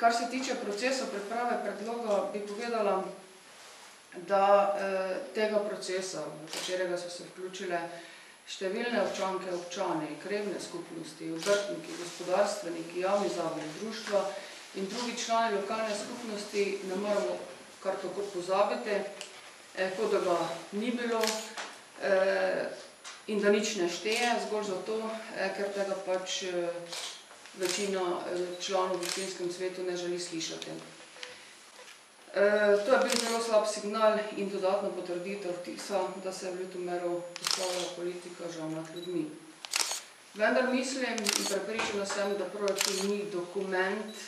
Kar se tiče procesa priprave predloga, bi povedala, da tega procesa, v katerega so se vključile številne občanke, občani, krajevne skupnosti, obrtniki, gospodarstveniki, javni zavodi, društva in drugi člani lokalne skupnosti, ne moramo kar tako pozabiti, kot da ga ni bilo in da nič ne šteje, zgolj zato, ker tega pač večina članov v občinskem svetu ne želi slišati. To je bil zelo slab signal in dodatno potrditev vtisa, da se je v Ljutomeru postavila politika žal nad ljudmi. Vendar mislim in prepričana sem, da proračun ni dokument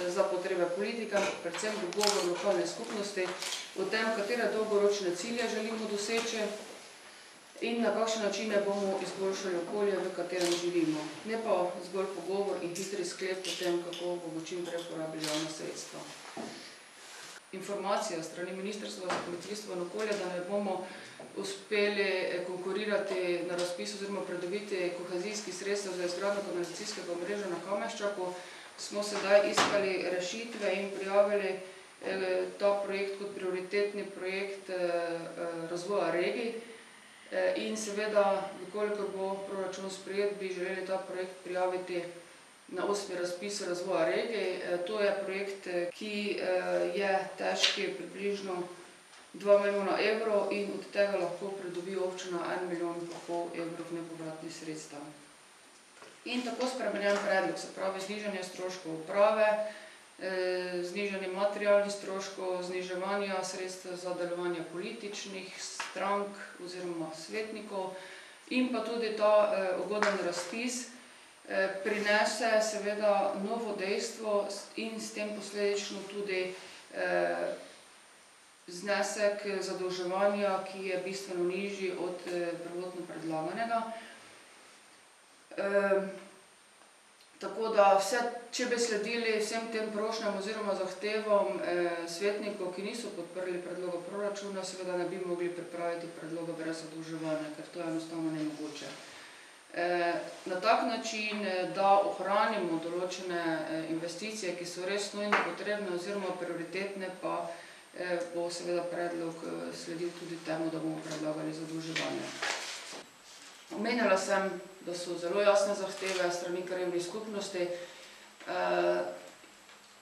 za potrebe politika, predvsem dogovor lokalne skupnosti o tem, katere dolgoročne cilje želimo doseči in na kakšne načine bomo izboljšali okolje, v katerem živimo. Ne pa zgolj pogovor in hitri sklep o tem, kako bomo čim prej porabili javna sredstva. Informacija strani Ministrstva za kmetijstvo in okolje, da ne bomo uspeli konkurirati na razpisu oziroma pridobiti kohezijskih sredstev za izgradnjo kanalizacijskega omrežja na Kameščaku, smo sedaj iskali rešitve in prijavili ta projekt kot prioritetni projekt razvoja regij. In seveda, kolikor bo proračun sprejet, bi želeli ta projekt prijaviti na 8. razpis razvoja regij. To je projekt, ki je težki približno 2 milijona evrov in od tega lahko pridobi občina 1,5 milijona evrov nepovratnih sredstev. In tako spremenjen predlog, se pravi znižanje stroškov uprave, znižanje materialnih stroškov, zniževanje sredstev za delovanje političnih strank oziroma svetnikov in pa tudi ta ugoden razpis prinese seveda novo dejstvo in s tem posledično tudi znesek zadolževanja, ki je bistveno nižji od prvotno predlaganega. Tako da, če bi sledili vsem tem prošnjam oziroma zahtevam svetnikov, ki niso podprli predloga proračuna, seveda ne bi mogli pripraviti predloga brez zadolževanja, ker to je enostavno nemogoče. Na tak način, da ohranimo določene investicije, ki so res nujno potrebne oziroma prioritetne, pa bo seveda predlog sledil tudi temu, da bomo predlagali zadolževanje. Omenjala sem, da so zelo jasne zahteve strani krajevnih skupnosti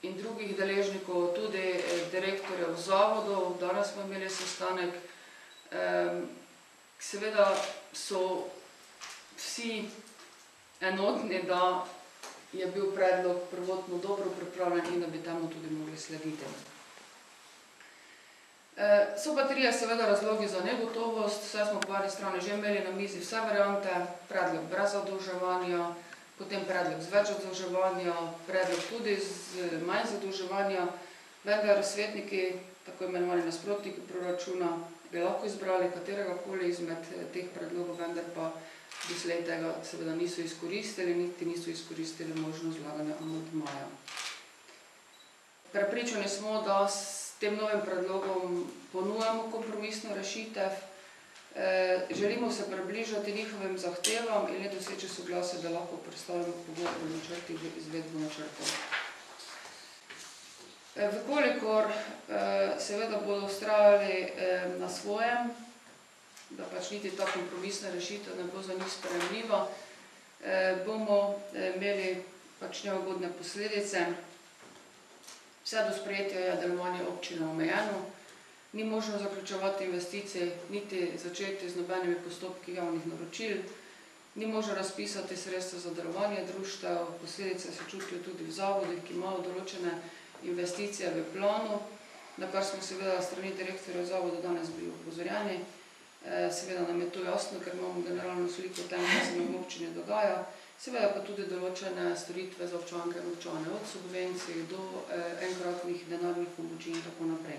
in drugih deležnikov, tudi direktorjev zavodov. Danes smo imeli sestanek. Seveda so vsi enotni, da je bil predlog prvotno dobro pripravljen in da bi temu tudi mogli slediti. So pa trije seveda razlogi za negotovost, saj smo po eni strani že imeli na mizi vse variante, predlog brez zadolževanja, potem predlog z več zadolževanja, predlog tudi z manj zadolževanja, vendar svetniki, tako imenovani nasprotniki proračuna, bi lahko izbrali kateregakoli izmed teh predlogov, vendar pa doslej tega seveda niso izkoristili, niti niso izkoristili možnost vlaganja amandmaja. Prepričani smo, da s tem novim predlogom ponujamo kompromisno rešitev, želimo se približati njihovim zahtevam in le doseči soglasje, da lahko predstavimo pogodbo o načrtih v izvedbo načrtov. Vkolikor seveda bodo vztrajali na svojem, da pač niti ta kompromisna rešitev ne bo za njih sprejemljiva, bomo imeli pač neugodne posledice. Vse do sprejetja je delovanje občine omejeno, ni možno zaključevati investicij, niti začeti z nobenimi postopki javnih naročil, ni možno razpisati sredstev za delovanje društev, posledice se čutijo tudi v zavodih, ki imajo določene investicije v planu, na kar smo seveda strani direktorjev zavoda danes bili opozorjeni. Seveda nam je to jasno, ker imamo generalno sliko o tem, kaj se nam v občini dogaja. Seveda pa tudi določene storitve za občanke in občane, od subvencij do enkratnih denarnih pomoči in tako naprej.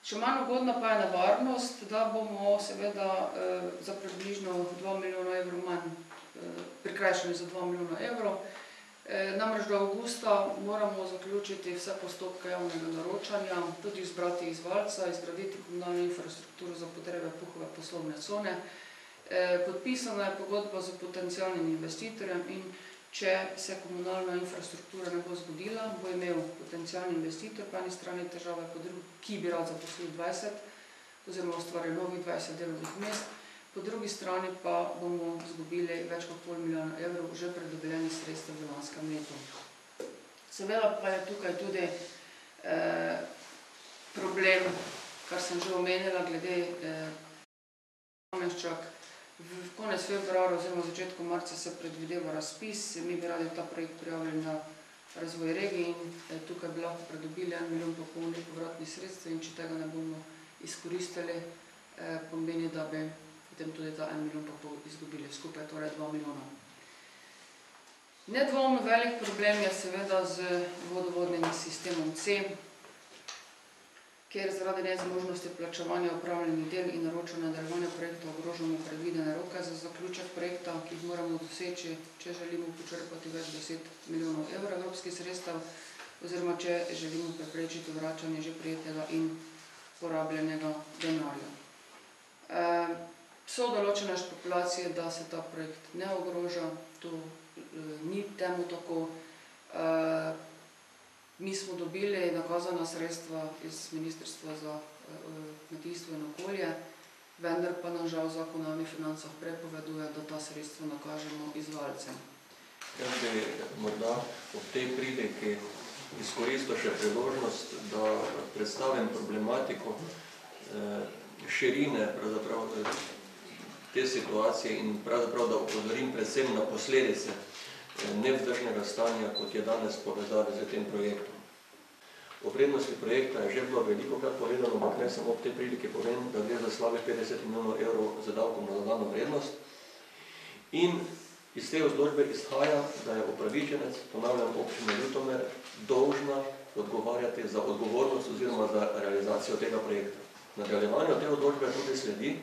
Še manj ugodna pa je nevarnost, da bomo seveda za približno 2 milijona evrov manj prikrajšani za 2 milijona evrov. Namreč do avgusta moramo zaključiti vse postopke javnega naročanja, tudi izbrati izvajalca, izgraditi komunalno infrastrukturo za potrebe Puhove poslovne cone. Podpisana je pogodba z potencialnim investitorjem in če se komunalna infrastruktura ne bo zgodila, bo imel potencialni investitor po eni strani težave, ki bi rad zaposlil 20, oziroma ustvaril novih 20 delovnih mest, po drugi strani pa bomo izgubili več kot pol milijona evrov že pridobljenih sredstev v lanskem letu. Seveda pa je tukaj tudi problem, kar sem že omenila, glede Kameščak. V konec februarja oziroma začetku marca se predvideva razpis, mi bi radi ta projekt prijavili na razvoj regij in tukaj bi lahko pridobili 1,5 milijona nepovratnih sredstev in če tega ne bomo izkoristili, pomeni, da bi potem tudi ta 1,5 milijona izgubili, skupaj torej 2 milijona. Nedvomno velik problem je seveda z vodovodnim sistemom C, kjer zaradi nezmožnosti plačevanja opravljenih del in naročanja nadaljevanja projekta ogrožamo predvidene roke za zaključek projekta, ki jih moramo doseči, če želimo počrpati več 10 milijonov evrov evropskih sredstev, oziroma če želimo preprečiti vračanje že prijetega in porabljenega denarja. So določene špekulacije, da se ta projekt ne ogroža, to ni temu tako. Mi smo dobili nakazana sredstva iz Ministrstva za kmetijstvo in okolje, vendar pa nam žal Zakon o javnih financah prepoveduje, da ta sredstva nakažemo izvajalcem. Jaz bi morda ob tej priliki izkoristil še priložnost, da predstavim problematiko širine te situacije in pravzaprav, da opozorim predvsem na posledice nevzdržnega stanja, kot je danes povezave z tem projektom. O vrednosti projekta je že bilo velikokrat povedano, ampak ne samo ob tej priliki povem, da gre za slabe 50 milijonov evrov za davkom na dodano vrednost. In iz te odločbe izhaja, da je upravičenec, ponavljam, občina Ljutomer, dolžna odgovarjati za odgovornost oziroma za realizacijo tega projekta. V nadaljevanju te odločbe tudi sledi,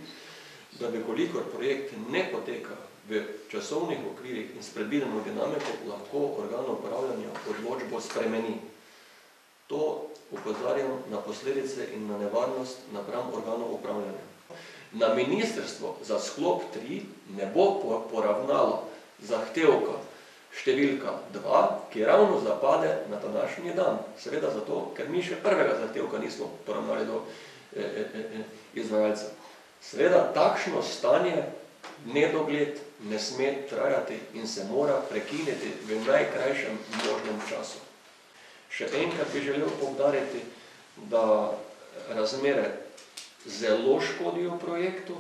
da bi kolikor projekt ne poteka v časovnih okvirih in s predvideno dinamiko, lahko organ upravljanja odločbo spremeni. To opozarjam na posledice in na nevarnost napram organov upravljanja. Na ministrstvo za sklop 3 ne bo poravnalo zahtevka številka 2, ki ravno zapade na današnji dan. Seveda zato, ker mi še prvega zahtevka nismo poravnali do izvajalca. Seveda takšno stanje nedogled ne sme trajati in se mora prekiniti v najkrajšem možnem času. Še enkrat bi želel poudariti, da razmere zelo škodijo projektu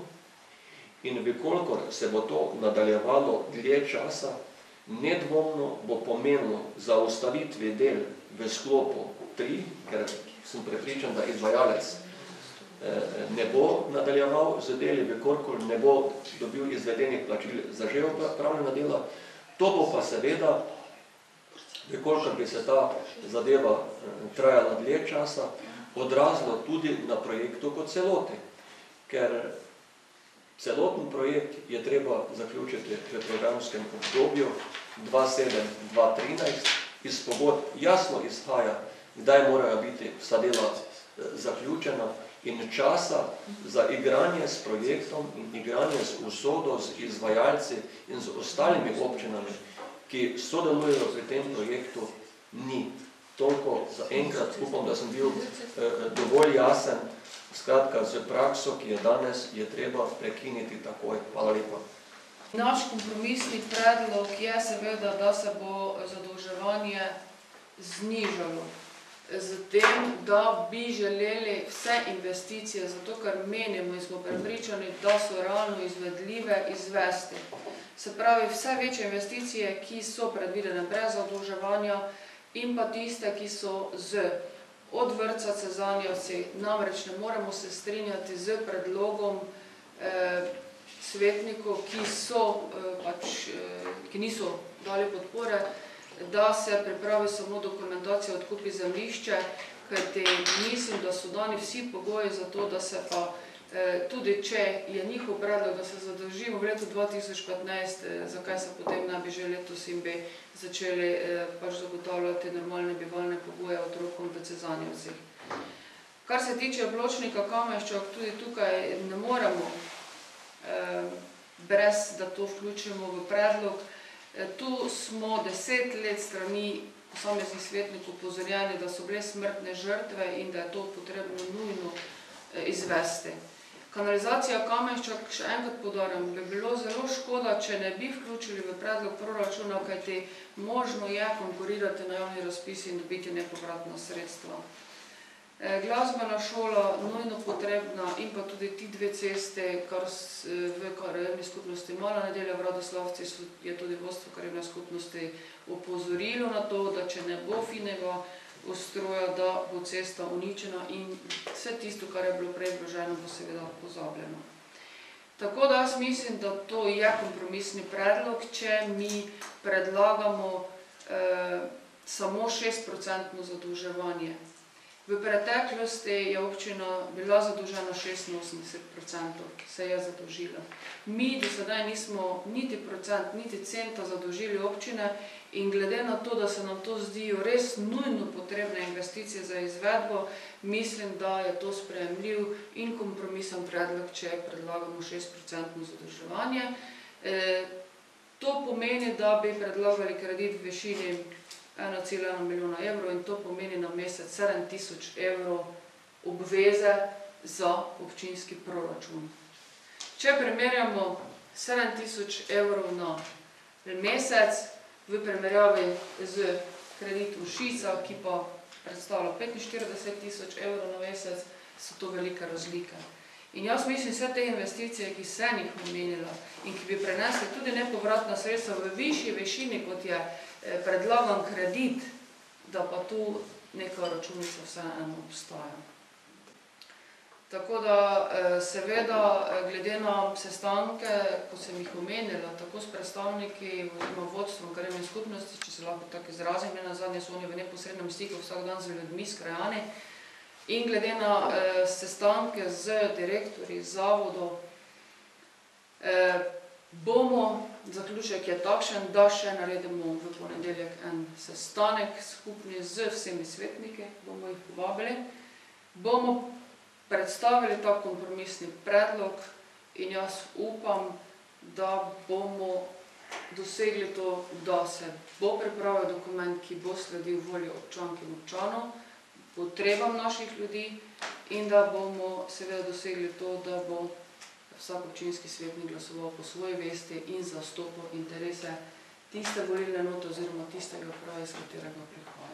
in vkolikor se bo to nadaljevalo dlje časa, nedvomno bo pomenilo zaustavitve del v sklopu 3, ker sem prepričan, da izvajalec ne bo nadaljeval z deli, vkolikor ne bo dobil izvedenih plačil za že opravljena dela. To bo pa seveda, vkolikor bi se ta zadeva trajala dlje časa, odrazilo tudi na projektu kot celoti. Ker celoten projekt je treba zaključiti v programskem obdobju 2007-2013. Iz pogodb jasno izhaja, kdaj morajo biti vsa dela zaključena, in časa za igranje s projektom in igranje z usodo, z izvajalci in z ostalimi občinami, ki sodelujejo pri tem projektu, ni. Toliko za enkrat, upam, da sem bil dovolj jasen. Skratka, z prakso, ki je danes, je treba prekiniti takoj. Hvala lepa. Naš kompromisni predlog je seveda, da se bo zadolževanje znižalo. Z tem, da bi želeli vse investicije, zato ker menimo in smo prepričani, da so realno izvedljive, izvesti. Se pravi, vse večje investicije, ki so predvidene brez zadolževanja, in pa tiste, ki so od vrtca Cezanjevci. Namreč ne moremo se strinjati z predlogom svetnikov, ki niso dali podpore, da se pripravi samo dokumentacija o odkupi zemljišče, kajti mislim, da so dani vsi pogoji za to, da se pa tudi, če je njihov predlog, da se zadolžimo v letu 2015, zakaj se potem ne bi že letos in bi začeli zagotavljati normalne bivalne pogoje otrokom v Cezanjevcih. Kar se tiče pločnika Kameščak, tudi tukaj ne moremo, brez da to vključimo v predlog, Tu smo 10 let strani posameznih svetnikov upozorjeni, da so bile smrtne žrtve in da je to potrebno nujno izvesti. Kanalizacija Kamenščak, še enkrat poudarjam, bi bilo zelo škoda, če ne bi vključili v predlog proračuna, kajti možno je konkurirati na javni razpis in dobiti nepovratna sredstva. Glasbena šola, nujno potrebna, in pa tudi ti dve ceste, kar v krajevni skupnosti Mala Nedelja v Radoslavci je tudi vodstvo krajevne skupnosti opozorilo na to, da če ne bo finega ustroja, da bo cesta uničena in vse tisto, kar je bilo prej vloženo, bo seveda pozabljeno. Tako da jaz mislim, da to je kompromisni predlog, če mi predlagamo samo 6% zadolževanje. V preteklosti je občina bila zadolžena 86%, se je zadolžila. Mi do sedaj nismo niti procent, niti centa zadolžili občine in glede na to, da se nam to zdijo res nujno potrebne investicije za izvedbo, mislim, da je to sprejemljiv in kompromisen predlog, če predlagamo 6% zadolževanje. To pomeni, da bi predlagali kredit v višini 1,1 milijona evrov in to pomeni na mesec 7.000 evrov obveze za občinski proračun. Če primerjamo 7.000 evrov na mesec v primerjavi z kreditom Šica, ki pa predstavlja 45.000 evrov na mesec, so to velike razlike. In jaz mislim, vse te investicije, ki sem jih omenila in ki bi prenesli tudi nepovratna sredstva v višji višini, kot je predlagan kredit, da pa tu neka računica vseeno obstaja. Tako da seveda glede na sestanke, ko sem jih omenila, tako s predstavniki oziroma vodstvom krajevne skupnosti, če se lahko tako izrazim, nenazadnje so oni v neposrednem stiku vsak dan z ljudmi, s krajani, in glede na sestanke z direktorji zavodov, bomo, zaključek je takšen, da še naredimo v ponedeljek en sestanek skupni z vsemi svetniki, bomo jih povabili, bomo predstavili ta kompromisni predlog in jaz upam, da bomo dosegli to, da se bo pripravil dokument, ki bo sledil volji občank in občanov, potrebam naših ljudi in da bomo seveda dosegli to, da bo vsak občinski svetnik glasoval po svoji vesti in zastopal interese tiste volilne enote oziroma tistega kraja, iz katerega prihaja.